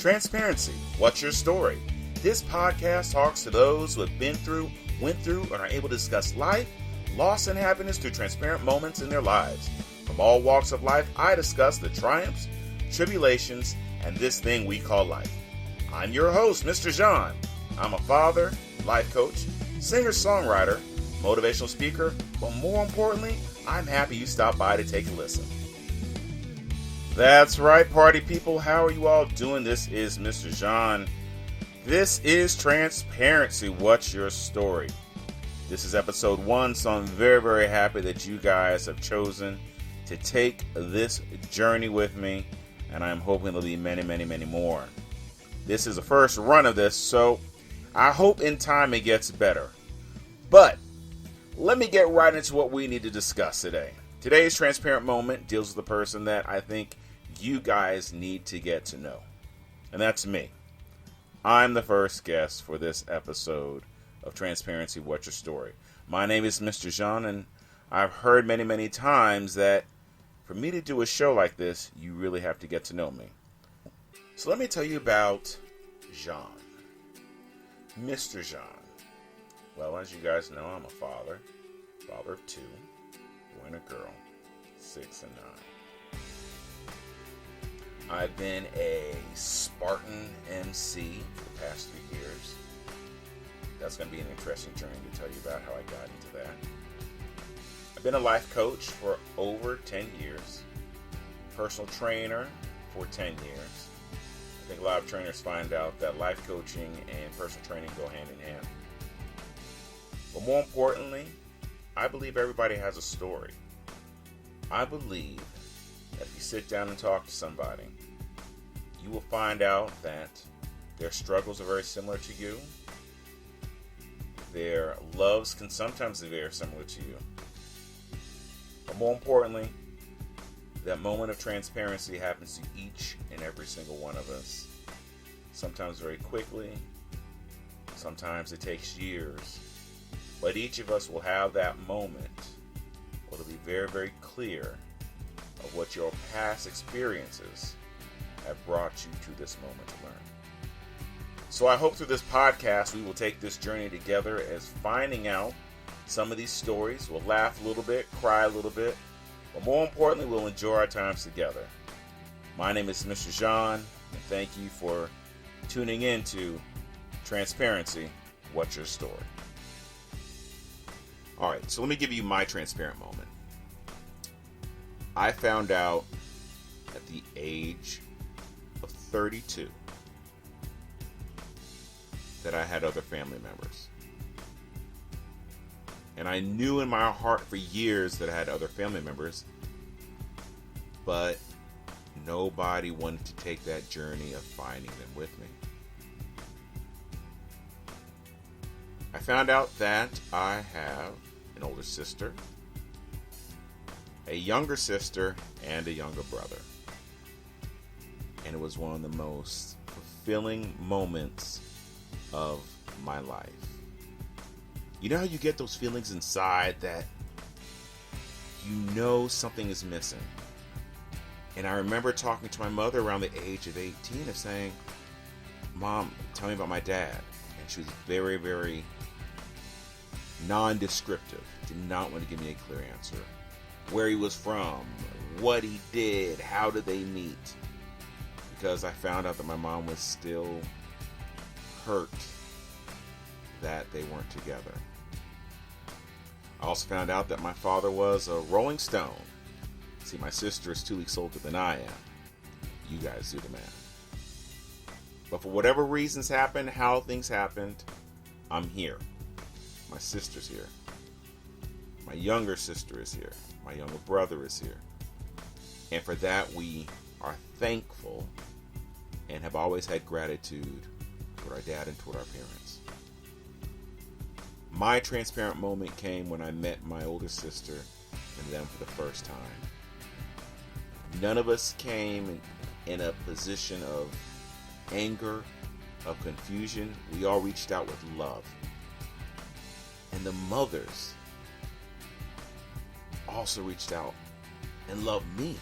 Transparency, what's your story? This podcast talks to those who have been through, went through, and are able to discuss life, loss, and happiness through transparent moments in their lives. From all walks of life, I discuss the triumphs, tribulations, and this thing we call life. I'm your host, Mr.J'ean. I'm a father, life coach, singer-songwriter, motivational speaker, but more importantly, I'm happy you stopped by to take a listen. That's right, party people. How are you all doing? This is Mr.J'ean. This is Transparency, what's your story? This is episode 1, so I'm very, very happy that you guys have chosen to take this journey with me, and I'm hoping there'll be many, many, many more. This is the first run of this, so I hope in time it gets better. But let me get right into what we need to discuss today. Today's transparent moment deals with the person that I think you guys need to get to know, and that's me. I'm the first guest for this episode of Transparency, What's Your Story? My name is Mr.J'ean, and I've heard many, many times that for me to do a show like this, you really have to get to know me. So let me tell you about J'ean. Mr. J'ean. Well, as you guys know, I'm a father of 2, boy and a girl, 6 and 9. I've been a Spartan MC for the past 3 years. That's going to be an interesting journey to tell you about how I got into that. I've been a life coach for over 10 years. Personal trainer for 10 years. I think a lot of trainers find out that life coaching and personal training go hand in hand. But more importantly, I believe everybody has a story. I believe that if you sit down and talk to somebody, you will find out that their struggles are very similar to you. Their loves can sometimes be very similar to you. But more importantly, that moment of transparency happens to each and every single one of us. Sometimes very quickly, sometimes it takes years. But each of us will have that moment where it'll be very, very clear of what your past experiences have brought you to this moment to learn. So I hope through this podcast we will take this journey together as finding out some of these stories. We'll laugh a little bit, cry a little bit, but more importantly, we'll enjoy our times together. My name is Mr. J'ean, and thank you for tuning in to Transparency, What's Your Story? All right, so let me give you my transparent moment. I found out at the age of 32 that I had other family members. And I knew in my heart for years that I had other family members, but nobody wanted to take that journey of finding them with me. I found out that I have an older sister, a younger sister, and a younger brother. And it was one of the most fulfilling moments of my life. You know how you get those feelings inside that you know something is missing? And I remember talking to my mother around the age of 18 of saying, "Mom, tell me about my dad." And she was very, very non-descriptive. Did not want to give me a clear answer. Where he was from, what he did, how did they meet? Because I found out that my mom was still hurt that they weren't together. I also found out that my father was a Rolling Stone. See, my sister is 2 weeks older than I am. You guys do the math. But for whatever reasons happened, how things happened, I'm here. My sister's here. My younger sister is here. My younger brother is here. And for that, we are thankful and have always had gratitude toward our dad and toward our parents. My transparent moment came when I met my older sister and them for the first time. None of us came in a position of anger, of confusion. We all reached out with love. And the mothers also reached out and loved me.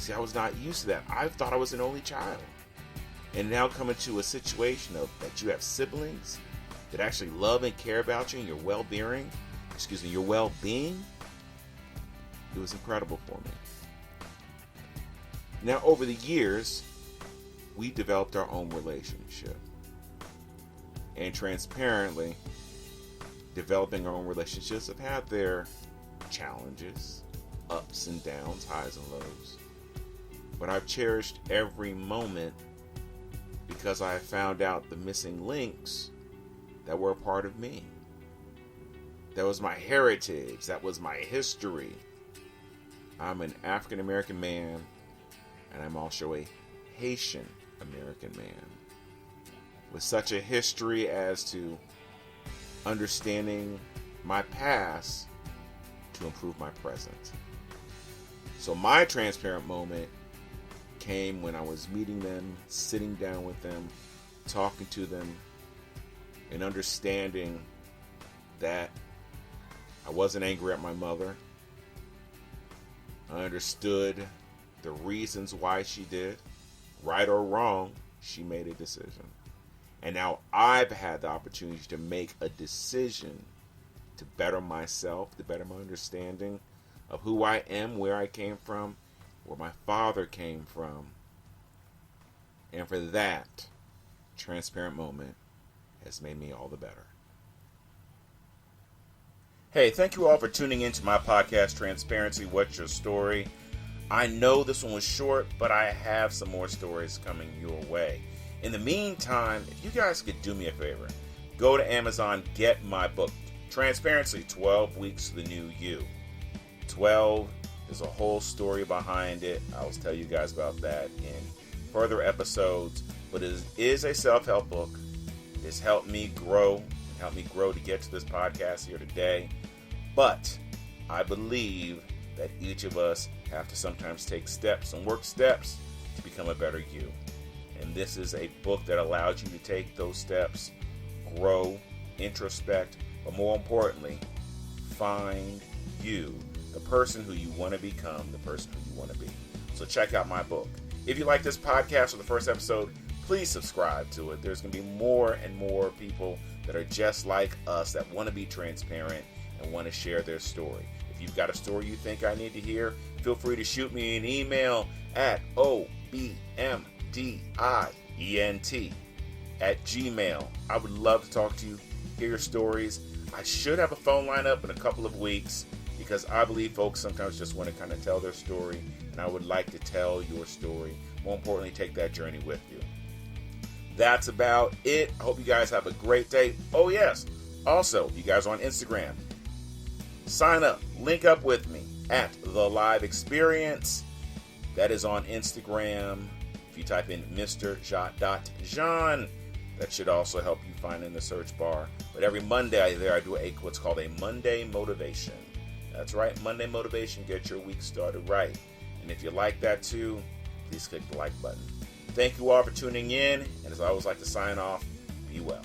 See, I was not used to that. I thought I was an only child. And now coming to a situation of that you have siblings that actually love and care about you and your well-being, it was incredible for me. Now, over the years, we developed our own relationship. And transparently, developing our own relationships have had their challenges, ups and downs, highs and lows. But I've cherished every moment because I found out the missing links that were a part of me. That was my heritage. That was my history. I'm an African-American man, and I'm also a Haitian-American man with such a history as to understanding my past to improve my present. So my transparent moment came when I was meeting them, sitting down with them, talking to them, and understanding that I wasn't angry at my mother. I understood the reasons why she did. Right or wrong, she made a decision. And now I've had the opportunity to make a decision to better myself, to better my understanding of who I am, where I came from, where my father came from. And for that, transparent moment has made me all the better. Hey, thank you all for tuning into my podcast, Transparency, What's Your Story? I know this one was short, but I have some more stories coming your way. In the meantime, if you guys could do me a favor, go to Amazon, get my book, Transparency, 12 Weeks to the New You. 12, there's a whole story behind it. I'll tell you guys about that in further episodes, but it is a self-help book. It's helped me grow to get to this podcast here today. But I believe that each of us have to sometimes take steps and work steps to become a better you. And this is a book that allows you to take those steps, grow, introspect, but more importantly, find you, the person who you want to become, the person who you want to be. So check out my book. If you like this podcast or the first episode, please subscribe to it. There's going to be more and more people that are just like us that want to be transparent and want to share their story. If you've got a story you think I need to hear, feel free to shoot me an email at obmdient@gmail. I would love to talk to you, hear your stories. I should have a phone line up in a couple of weeks because I believe folks sometimes just want to kind of tell their story, and I would like to tell your story. More importantly, take that journey with you. That's about it. I hope you guys have a great day. Oh, yes. Also, if you guys are on Instagram, sign up, link up with me at The Live Experience. That is on Instagram. If you type in Mr.J'ean, that should also help you find in the search bar. But every Monday I do what's called a Monday Motivation. That's right, Monday Motivation. Get your week started right. And if you like that too, please click the like button. Thank you all for tuning in. And as I always like to sign off, be well.